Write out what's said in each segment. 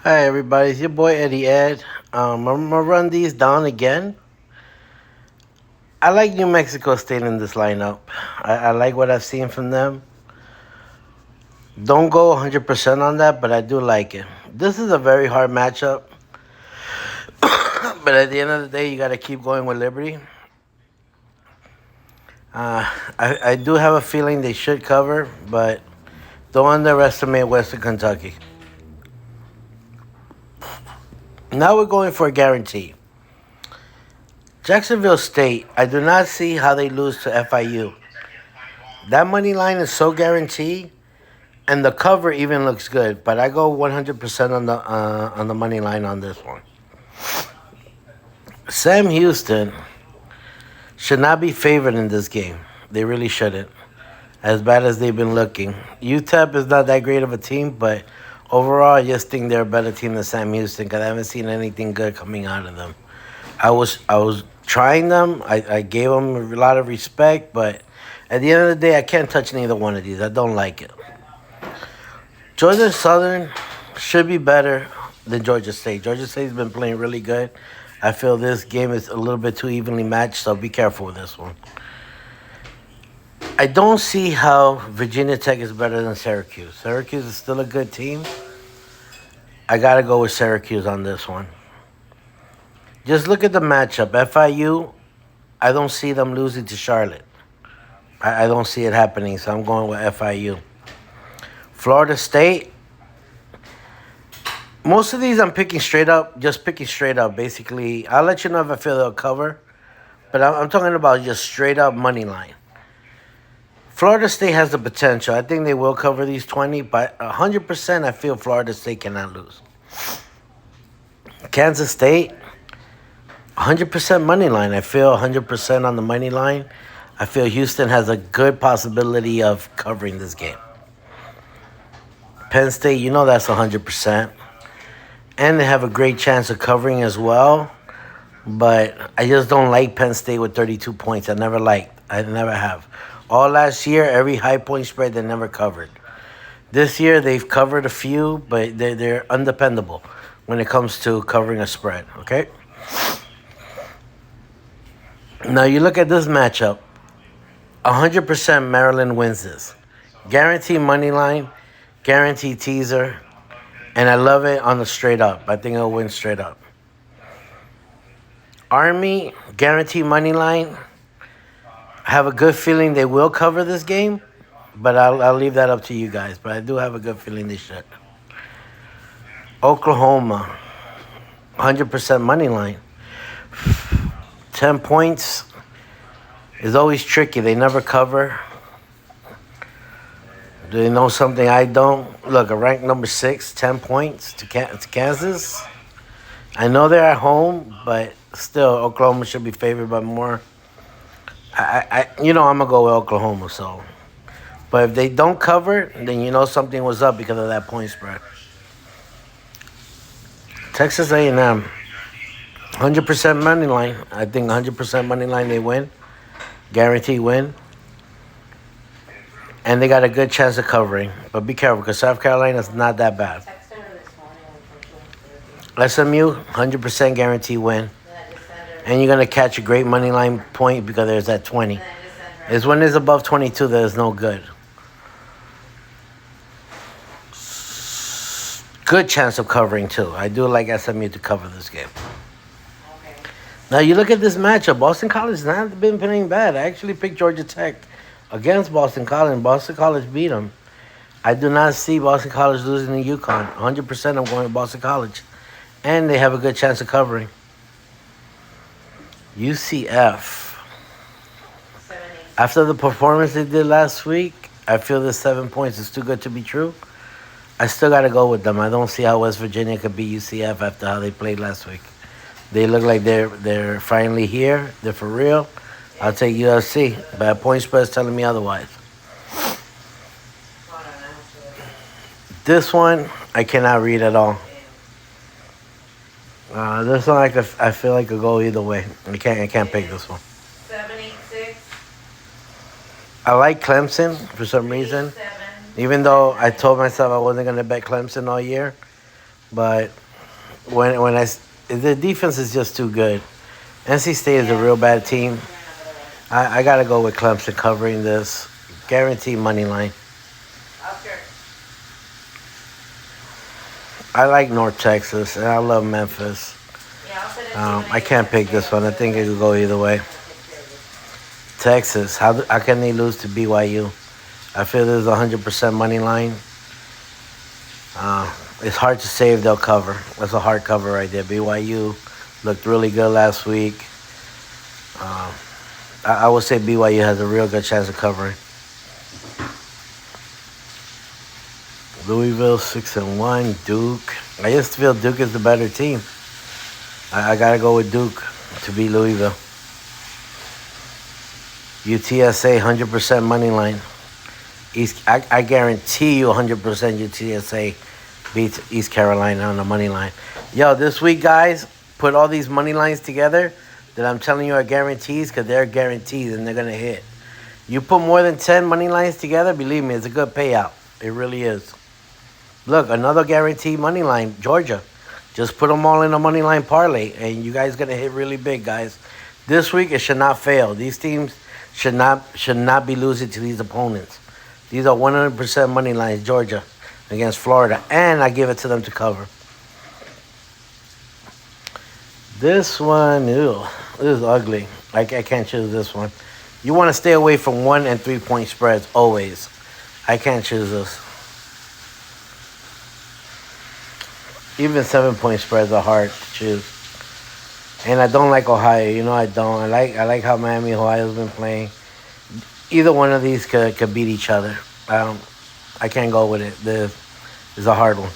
Hi everybody, it's your boy Eddie Ed. I'm gonna run these down again. I like New Mexico State in this lineup. I like what I've seen from them. Don't go 100% on that, but I do like it. This is a very hard matchup, but at the end of the day, you got to keep going with Liberty. I do have a feeling they should cover, but don't underestimate Western Kentucky. Now we're going for a guarantee. Jacksonville State, I do not see how they lose to FIU. That money line is so guaranteed, and the cover even looks good. But I go 100% on the money line on this one. Sam Houston should not be favored in this game. They really shouldn't. As bad as they've been looking, UTEP is not that great of a team, but overall, I just think they're a better team than Sam Houston because I haven't seen anything good coming out of them. I was trying them. I gave them a lot of respect, but at the end of the day, I can't touch neither one of these. I don't like it. Georgia Southern should be better than Georgia State. Georgia State's been playing really good. I feel this game is a little bit too evenly matched, so be careful with this one. I don't see how Virginia Tech is better than Syracuse. Syracuse is still a good team. I got to go with Syracuse on this one. Just look at the matchup. FIU, I don't see them losing to Charlotte. I don't see it happening, so I'm going with FIU. Florida State, most of these I'm picking straight up, just picking straight up. Basically, I'll let you know if I feel they'll cover, but I'm talking about just straight up money line. Florida State has the potential. I think they will cover these 20, but 100% I feel Florida State cannot lose. Kansas State, 100% money line. I feel 100% on the money line. I feel Houston has a good possibility of covering this game. Penn State, you know that's 100%. And they have a great chance of covering as well. But I just don't like Penn State with 32 points. I never liked. I never have. All last year, every high point spread, they never covered. This year, they've covered a few, but they're undependable when it comes to covering a spread, okay? Now, you look at this matchup. 100% Maryland wins this. Guaranteed money line, guaranteed teaser, and I love it on the straight up. I think it'll win straight up. Army, guaranteed money line. I have a good feeling they will cover this game, but I'll leave that up to you guys. But I do have a good feeling they should. Oklahoma, 100% money line. 10 points is always tricky. They never cover. Do they know something I don't? Look, a ranked number 6, 10 points to Kansas. I know they're at home, but still, Oklahoma should be favored by more. I'm gonna go with Oklahoma. So, but if they don't cover, then you know something was up because of that point spread. Texas A&M, 100% money line. I think 100% money line they win, guaranteed win, and they got a good chance of covering. But be careful because South Carolina's not that bad. SMU, 100% guarantee win. And you're going to catch a great money line point because there's that 20. Is when it's above 22, there's no good. Good chance of covering, too. I do like SMU to cover this game. Now, you look at this matchup. Boston College has not been playing bad. I actually picked Georgia Tech against Boston College, and Boston College beat them. I do not see Boston College losing to UConn. 100% I'm going to Boston College. And they have a good chance of covering. UCF. After the performance they did last week, I feel the 7 points is too good to be true. I still got to go with them. I don't see how West Virginia could beat UCF after how they played last week. They look like they're finally here. They're for real. I'll take USC. But point spread is telling me otherwise. This one, I cannot read at all. This one, I feel like could go either way. I can't pick this one. 786. I like Clemson for some reason. Even though I told myself I wasn't going to bet Clemson all year. But the defense is just too good. NC State is a real bad team. I gotta go with Clemson covering this. Guaranteed money line. I like North Texas and I love Memphis. I can't pick this one. I think it could go either way. Texas, how can they lose to BYU? I feel there's 100% money line. It's hard to say if they'll cover. That's a hard cover right there. BYU looked really good last week. I would say BYU has a real good chance of covering. Louisville 6-1. Duke. I just feel Duke is the better team. I gotta go with Duke to beat Louisville. UTSA 100% money line. I guarantee you 100% UTSA beats East Carolina on the money line. Yo, this week, guys, put all these money lines together that I'm telling you are guarantees because they're guaranteed and they're going to hit. You put more than 10 money lines together, believe me, it's a good payout. It really is. Look, another guaranteed money line, Georgia. Just put them all in a money line parlay, and you guys going to hit really big, guys. This week, it should not fail. These teams should not be losing to these opponents. These are 100% money lines, Georgia against Florida, and I give it to them to cover. This one, ew, this is ugly. I can't choose this one. You want to stay away from 1 and 3 point spreads always. I can't choose this. Even 7 point spreads are hard to choose. And I don't like Ohio. You know I don't. I like how Miami Ohio's been playing. Either one of these could beat each other. I can't go with it. This is a hard one.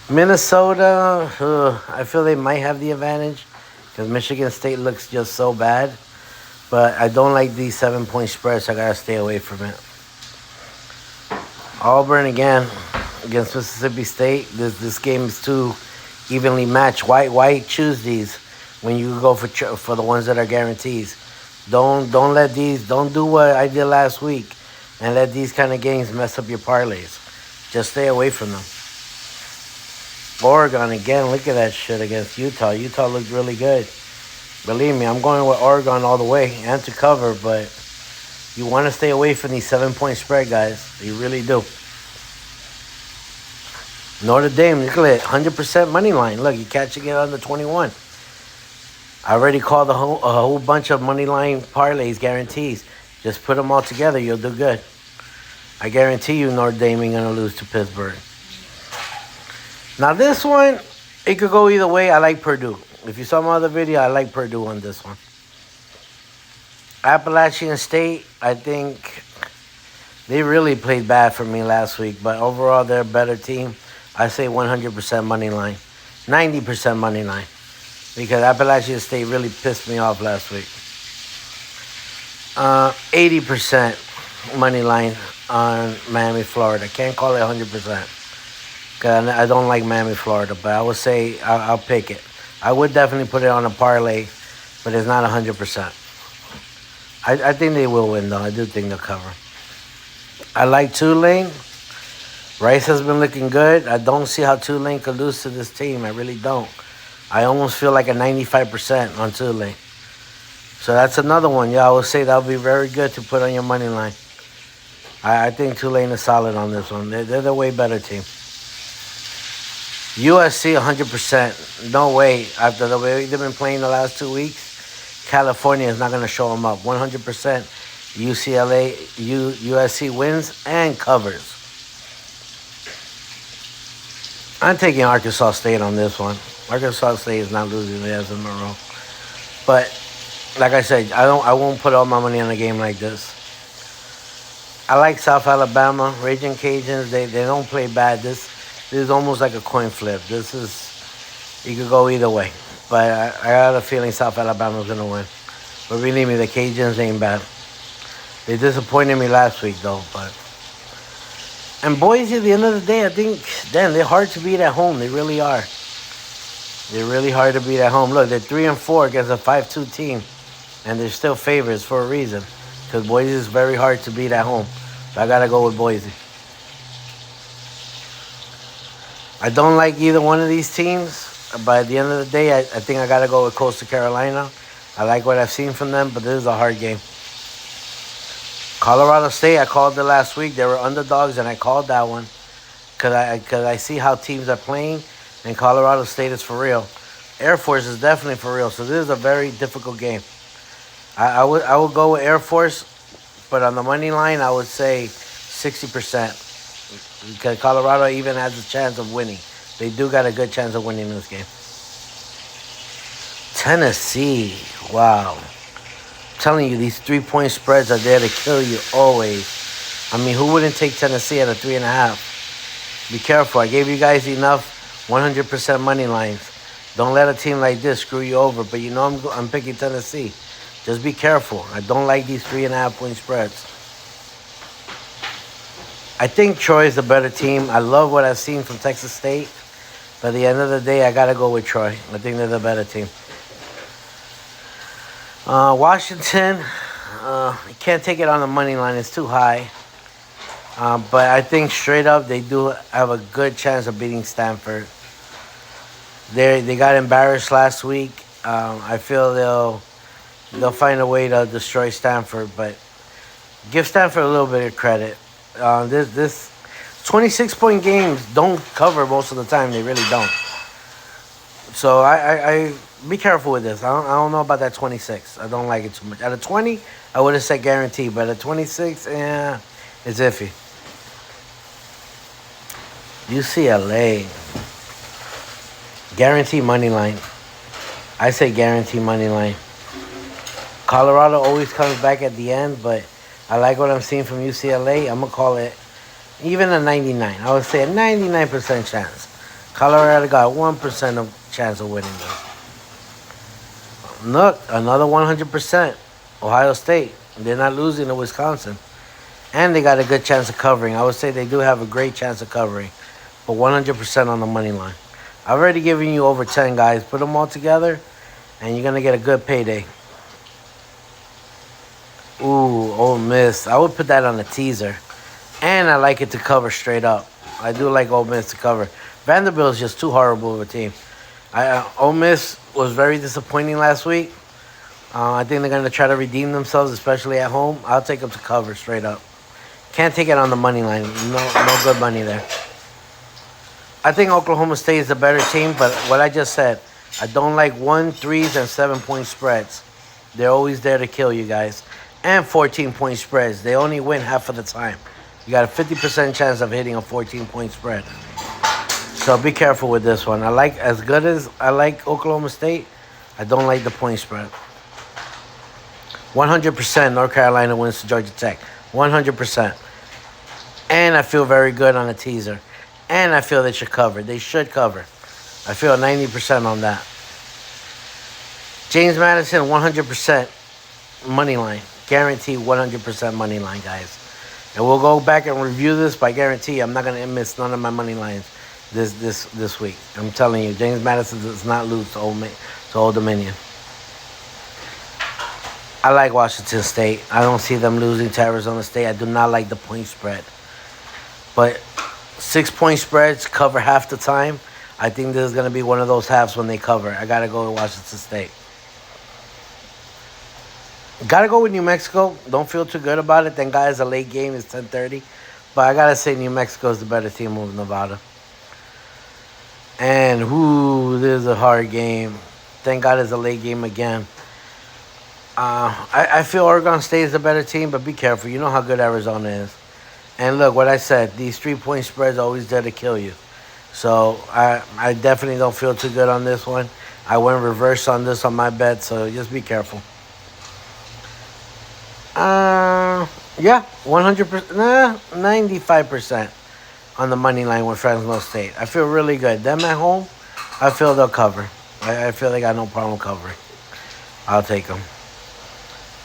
Minnesota, I feel they might have the advantage because Michigan State looks just so bad. But I don't like these 7 point spreads, so I got to stay away from it. Auburn again against Mississippi State. This game is too evenly matched. Why choose these when you go for the ones that are guarantees? Don't do what I did last week and let these kind of games mess up your parlays. Just stay away from them. Oregon again, look at that shit against Utah. Utah looked really good. Believe me, I'm going with Oregon all the way and to cover, but you want to stay away from these 7 point spread, guys. You really do. Notre Dame, look at it, 100% money line. Look, you're catching it under 21. I already called a whole bunch of money line parlays, guarantees. Just put them all together, you'll do good. I guarantee you Notre Dame ain't going to lose to Pittsburgh. Now this one, it could go either way. I like Purdue. If you saw my other video, I like Purdue on this one. Appalachian State, I think they really played bad for me last week. But overall, they're a better team. I say 100% money line. 90% money line. Because Appalachian State really pissed me off last week. 80% money line on Miami, Florida. Can't call it 100%. Because I don't like Miami, Florida. But I would say I'll pick it. I would definitely put it on a parlay. But it's not 100%. I think they will win, though. I do think they'll cover. I like Tulane. Rice has been looking good. I don't see how Tulane could lose to this team. I really don't. I almost feel like a 95% on Tulane. So that's another one. Yeah, I would say that would be very good to put on your money line. I think Tulane is solid on this one. They're the way better team. USC 100%. No way. After the way they've been playing the last 2 weeks, California is not going to show them up. 100% USC wins and covers. I'm taking Arkansas State on this one. Arkansas State is not losing theirs in a row. But like I said, I won't put all my money on a game like this. I like South Alabama, Raging Cajuns. They don't play bad. This is almost like a coin flip. You could go either way. But I got a feeling South Alabama's gonna win. But believe me, the Cajuns ain't bad. They disappointed me last week though, but. And Boise, at the end of the day, I think, damn, they're hard to beat at home. They really are. They're really hard to beat at home. Look, they're 3-4 against a 5-2 team, and they're still favorites for a reason. Because Boise is very hard to beat at home. So I gotta go with Boise. I don't like either one of these teams. But at the end of the day, I think I got to go with Coastal Carolina. I like what I've seen from them, but this is a hard game. Colorado State, I called it last week. They were underdogs, and I called that one because I see how teams are playing, and Colorado State is for real. Air Force is definitely for real. So this is a very difficult game. I would go with Air Force, but on the money line, I would say 60%. Because Colorado even has a chance of winning. They do got a good chance of winning this game. Tennessee, wow. I'm telling you, these 3-point spreads are there to kill you always. I mean, who wouldn't take Tennessee at a 3.5? Be careful. I gave you guys enough 100% money lines. Don't let a team like this screw you over. But you know I'm picking Tennessee. Just be careful. I don't like these 3.5-point spreads. I think Troy is the better team. I love what I've seen from Texas State. But at the end of the day, I got to go with Troy. I think they're the better team. Washington, you can't take it on the money line. It's too high. But I think straight up, they do have a good chance of beating Stanford. They got embarrassed last week. I feel they'll find a way to destroy Stanford. But give Stanford a little bit of credit. This 26-point games don't cover most of the time. They really don't. So I be careful with this. I don't know about that 26. I don't like it too much. At a 20, I would have said guarantee. But at 26, it's iffy. UCLA. Guarantee money line. I say guarantee money line. Colorado always comes back at the end, but I like what I'm seeing from UCLA. I'm going to call it even a 99. I would say a 99% chance. Colorado got 1% of chance of winning this. Look, another 100%. Ohio State. They're not losing to Wisconsin. And they got a good chance of covering. I would say they do have a great chance of covering. But 100% on the money line. I've already given you over 10, guys. Put them all together, and you're going to get a good payday. Ooh, Ole Miss. I would put that on a teaser. And I like it to cover straight up. I do like Ole Miss to cover. Vanderbilt is just too horrible of a team. Ole Miss was very disappointing last week. I think they're going to try to redeem themselves, especially at home. I'll take them to cover straight up. Can't take it on the money line. No good money there. I think Oklahoma State is the better team, but what I just said, I don't like 1, 3s, and 7-point spreads. They're always there to kill you guys. And 14-point spreads. They only win half of the time. You got a 50% chance of hitting a 14-point spread. So be careful with this one. As good as I like Oklahoma State, I don't like the point spread. 100% North Carolina wins to Georgia Tech. 100%. And I feel very good on a teaser. And I feel they should cover. They should cover. I feel 90% on that. James Madison, 100% money line. Guarantee 100% money line, guys. And we'll go back and review this, but I guarantee I'm not going to miss none of my money lines this week. I'm telling you, James Madison does not lose to Old Dominion. I like Washington State. I don't see them losing to Arizona State. I do not like the point spread. But 6-point spreads cover half the time. I think this is going to be one of those halves when they cover. I got to go with Washington State. Got to go with New Mexico. Don't feel too good about it. Thank God it's a late game. It's 10:30. But I got to say New Mexico is the better team over Nevada. And, this is a hard game. Thank God it's a late game again. I feel Oregon State is the better team, but be careful. You know how good Arizona is. And look, what I said, these 3-point spreads are always there to kill you. So I definitely don't feel too good on this one. I went reverse on this on my bet, so just be careful. 100%, 95% on the money line with Fresno State. I feel really good. Them at home, I feel they'll cover. I feel they got no problem covering. I'll take them.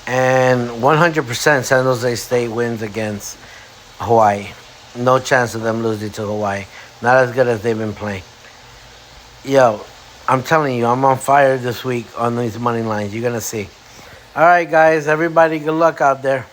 And 100% San Jose State wins against Hawaii. No chance of them losing to Hawaii. Not as good as they've been playing. Yo, I'm telling you, I'm on fire this week on these money lines. You're going to see. All right, guys. Everybody, good luck out there.